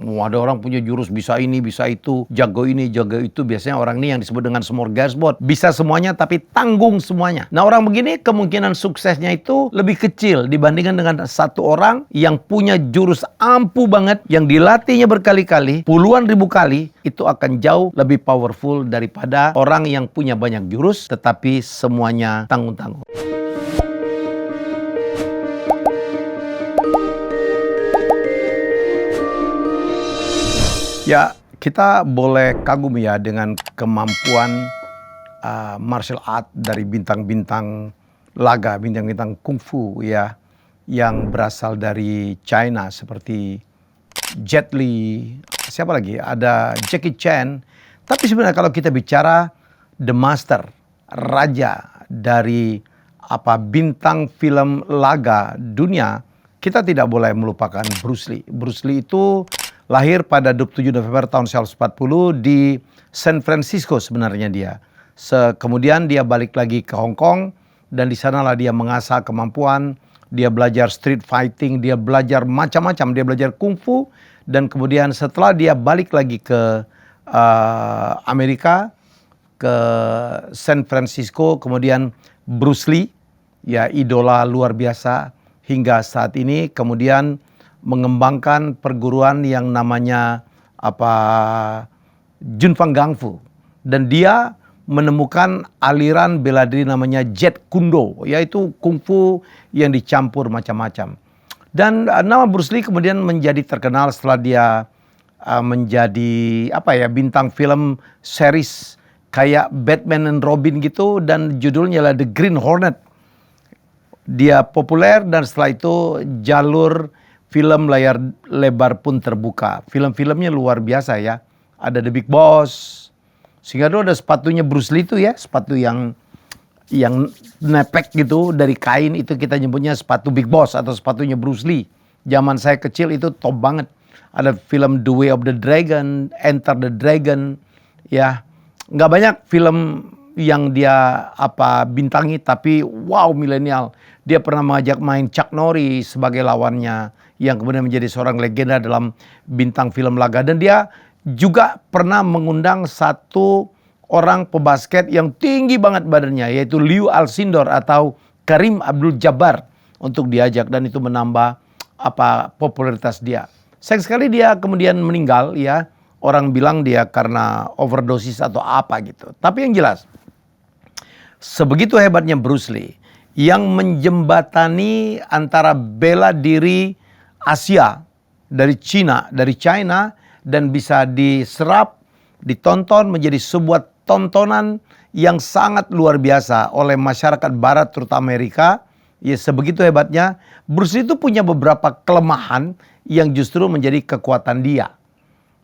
Ada orang punya jurus bisa ini, bisa itu, jago ini, jago itu. Biasanya orang ini yang disebut dengan smorgasbord. Bisa semuanya tapi tanggung semuanya. Nah, orang begini kemungkinan suksesnya itu lebih kecil dibandingkan dengan satu orang yang punya jurus ampuh banget, yang dilatihnya berkali-kali, puluhan ribu kali, itu akan jauh lebih powerful daripada orang yang punya banyak jurus tetapi semuanya tanggung-tanggung. Ya, kita boleh kagum ya dengan kemampuan martial art dari bintang-bintang laga, bintang-bintang kungfu ya, yang berasal dari China seperti Jet Li, siapa lagi? Ada Jackie Chan. Tapi sebenarnya kalau kita bicara The Master, raja dari bintang film laga dunia, kita tidak boleh melupakan Bruce Lee. Bruce Lee itu lahir pada 27 November tahun 1940 di San Francisco sebenarnya dia. Kemudian dia balik lagi ke Hong Kong dan di sanalah dia mengasah kemampuan, dia belajar street fighting, dia belajar macam-macam, dia belajar kungfu dan kemudian setelah dia balik lagi ke Amerika, ke San Francisco, kemudian Bruce Lee, ya idola luar biasa hingga saat ini, kemudian mengembangkan perguruan yang namanya Junfang Gangfu, dan dia menemukan aliran bela diri namanya Jet Kundo, yaitu kungfu yang dicampur macam-macam. Dan nama Bruce Lee kemudian menjadi terkenal setelah dia menjadi bintang film series kayak Batman and Robin gitu, dan judulnya adalah The Green Hornet. Dia populer dan setelah itu jalur film layar lebar pun terbuka. Film-filmnya luar biasa ya. Ada The Big Boss. Sehingga dulu ada sepatunya Bruce Lee itu ya, sepatu yang nepek gitu dari kain, itu kita nyebutnya sepatu Big Boss atau sepatunya Bruce Lee. Zaman saya kecil itu top banget. Ada film The Way of the Dragon, Enter the Dragon, ya. Nggak banyak film yang dia bintangi, tapi wow, milenial. Dia pernah mengajak main Chuck Norris sebagai lawannya, yang kemudian menjadi seorang legenda dalam bintang film laga. Dan dia juga pernah mengundang satu orang pebasket yang tinggi banget badannya, yaitu Liu Alcindor atau Kareem Abdul-Jabbar untuk diajak, dan itu menambah popularitas dia. Sayang sekali dia kemudian meninggal ya. Orang bilang dia karena overdosis atau apa gitu. Tapi yang jelas, sebegitu hebatnya Bruce Lee yang menjembatani antara bela diri Asia dari China, dan bisa diserap, ditonton menjadi sebuah tontonan yang sangat luar biasa oleh masyarakat barat terutama Amerika. Ya, sebegitu hebatnya Bruce Lee itu punya beberapa kelemahan yang justru menjadi kekuatan dia.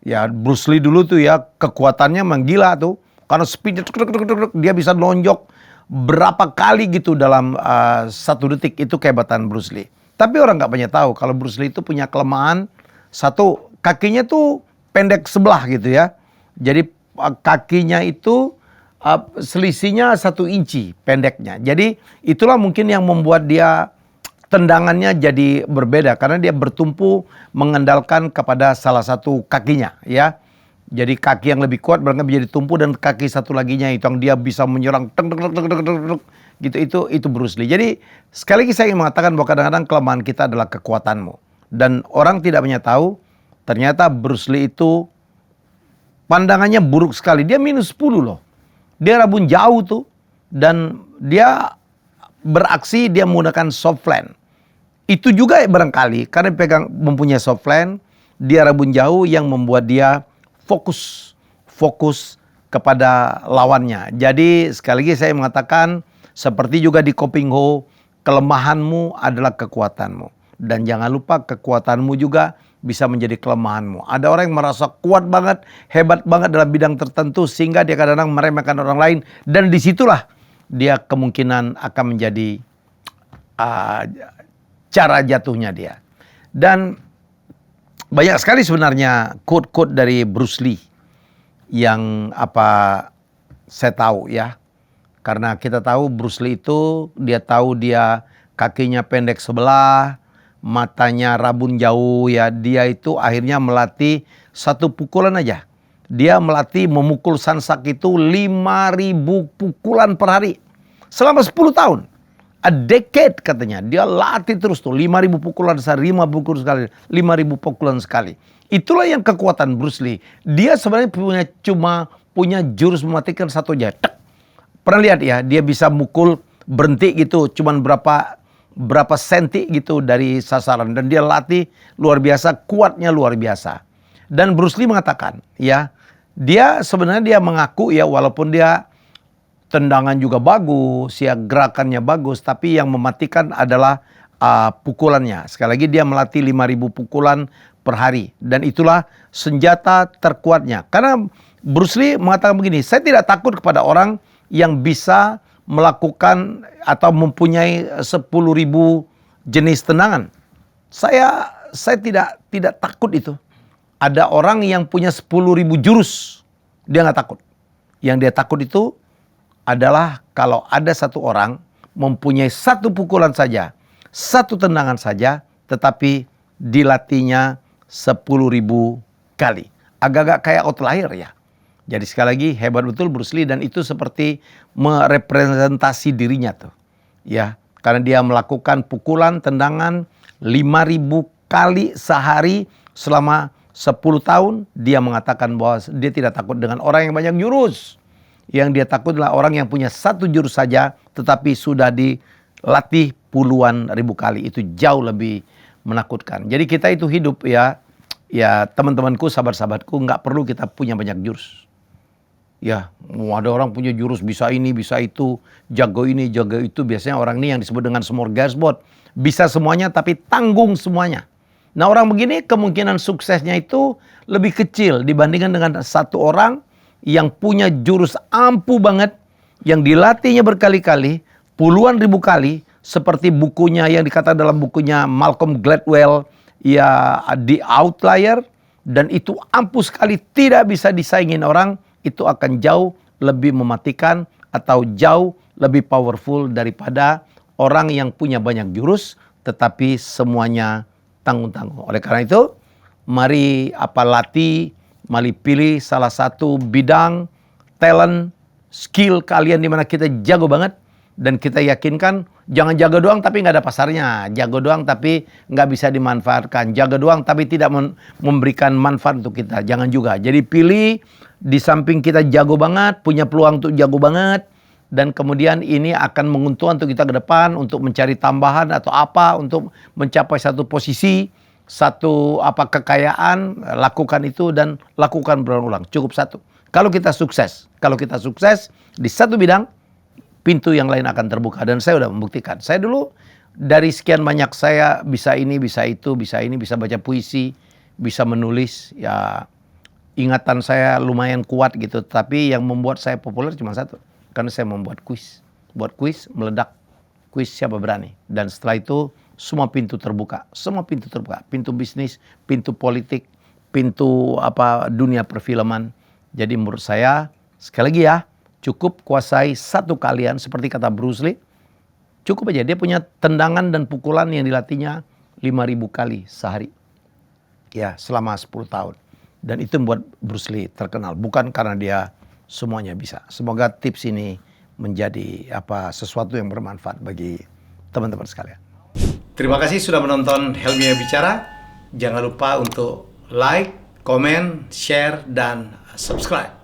Ya, Bruce Lee dulu tuh ya kekuatannya menggila tuh, karena speednya dia bisa lonjok berapa kali gitu dalam 1 detik. Itu kehebatan Bruce Lee. Tapi orang nggak banyak tahu kalau Bruce Lee itu punya kelemahan satu, kakinya tuh pendek sebelah gitu ya. Jadi kakinya itu selisihnya 1 inci pendeknya. Jadi itulah mungkin yang membuat dia tendangannya jadi berbeda, karena dia bertumpu mengandalkan kepada salah satu kakinya ya. Jadi kaki yang lebih kuat berangkat menjadi tumpu, dan kaki satu laginya itu yang dia bisa menyerang gitu, itu Bruce Lee. Jadi sekali lagi saya ingin mengatakan bahwa kadang-kadang kelemahan kita adalah kekuatanmu, dan orang tidak banyak tahu ternyata Bruce Lee itu pandangannya buruk sekali. Dia -10 loh. Dia rabun jauh tuh, dan dia beraksi dia menggunakan soft land. Itu juga barangkali karena mempunyai soft land, dia rabun jauh yang membuat dia fokus kepada lawannya. Jadi sekali lagi saya mengatakan, seperti juga di Koping Ho, kelemahanmu adalah kekuatanmu. Dan jangan lupa kekuatanmu juga bisa menjadi kelemahanmu. Ada orang yang merasa kuat banget, hebat banget dalam bidang tertentu, sehingga dia kadang-kadang meremehkan orang lain. Dan disitulah dia kemungkinan akan menjadi cara jatuhnya dia. Dan banyak sekali sebenarnya quote-quote dari Bruce Lee yang saya tahu ya. Karena kita tahu Bruce Lee itu, dia tahu dia kakinya pendek sebelah, matanya rabun jauh ya, dia itu akhirnya melatih satu pukulan aja. Dia melatih memukul sansak itu 5.000 pukulan per hari. Selama 10 tahun. A decade katanya. Dia latih terus tuh 5.000 pukulan sehari, 5.000 pukulan sekali. Itulah yang kekuatan Bruce Lee. Dia sebenarnya cuma punya jurus mematikan satu aja. Tek. Pernah lihat ya, dia bisa mukul berhenti gitu, cuman berapa senti gitu dari sasaran. Dan dia latih luar biasa, kuatnya luar biasa. Dan Bruce Lee mengatakan, ya, dia sebenarnya dia mengaku ya, walaupun dia tendangan juga bagus, ya gerakannya bagus, tapi yang mematikan adalah pukulannya. Sekali lagi dia melatih 5.000 pukulan per hari. Dan itulah senjata terkuatnya. Karena Bruce Lee mengatakan begini, saya tidak takut kepada orang yang bisa melakukan atau mempunyai 10.000 jenis tendangan. Saya tidak takut itu. Ada orang yang punya 10.000 jurus, dia nggak takut. Yang dia takut itu adalah kalau ada satu orang mempunyai satu pukulan saja, satu tendangan saja, tetapi dilatihnya 10.000 kali. Agak-agak kayak outlier ya. Jadi sekali lagi hebat betul Bruce Lee, dan itu seperti merepresentasi dirinya tuh. Ya, karena dia melakukan pukulan, tendangan 5.000 kali sehari selama 10 tahun. Dia mengatakan bahwa dia tidak takut dengan orang yang banyak jurus. Yang dia takut adalah orang yang punya satu jurus saja tetapi sudah dilatih puluhan ribu kali. Itu jauh lebih menakutkan. Jadi kita itu hidup ya teman-temanku, sahabat-sahabatku, nggak perlu kita punya banyak jurus. Ya, ada orang punya jurus bisa ini, bisa itu, jago ini, jago itu. Biasanya orang ini yang disebut dengan smorgasbord. Bisa semuanya tapi tanggung semuanya. Nah, orang begini kemungkinan suksesnya itu lebih kecil dibandingkan dengan satu orang yang punya jurus ampuh banget, yang dilatihnya berkali-kali, puluhan ribu kali, seperti bukunya yang dikatakan dalam bukunya Malcolm Gladwell, ya The Outlier, dan itu ampuh sekali, tidak bisa disaingin orang. Itu akan jauh lebih mematikan atau jauh lebih powerful daripada orang yang punya banyak jurus tetapi semuanya tanggung-tanggung. Oleh karena itu, mari mari pilih salah satu bidang talent, skill kalian di mana kita jago banget, dan kita yakinkan jangan jago doang tapi nggak ada pasarnya, jago doang tapi nggak bisa dimanfaatkan, jago doang tapi tidak memberikan manfaat untuk kita. Jangan juga. Jadi pilih di samping kita jago banget, punya peluang untuk jago banget, dan kemudian ini akan menguntungkan untuk kita ke depan, untuk mencari tambahan atau apa, untuk mencapai satu posisi, satu kekayaan, lakukan itu dan lakukan berulang-ulang. Cukup satu. Kalau kita sukses di satu bidang, pintu yang lain akan terbuka. Dan saya sudah membuktikan. Saya dulu dari sekian banyak, saya bisa ini, bisa itu, bisa ini, bisa baca puisi, bisa menulis, ya ingatan saya lumayan kuat gitu. Tapi yang membuat saya populer cuma satu. Karena saya membuat kuis. Buat kuis, meledak. Kuis siapa berani. Dan setelah itu semua pintu terbuka. Semua pintu terbuka. Pintu bisnis, pintu politik, pintu dunia perfilman. Jadi menurut saya, sekali lagi ya, cukup kuasai satu kalian seperti kata Bruce Lee. Cukup aja. Dia punya tendangan dan pukulan yang dilatihnya 5.000 kali sehari. Ya, selama 10 tahun. Dan itu membuat Bruce Lee terkenal. Bukan karena dia semuanya bisa. Semoga tips ini menjadi sesuatu yang bermanfaat bagi teman-teman sekalian. Terima kasih sudah menonton Helmi Bicara. Jangan lupa untuk like, komen, share, dan subscribe.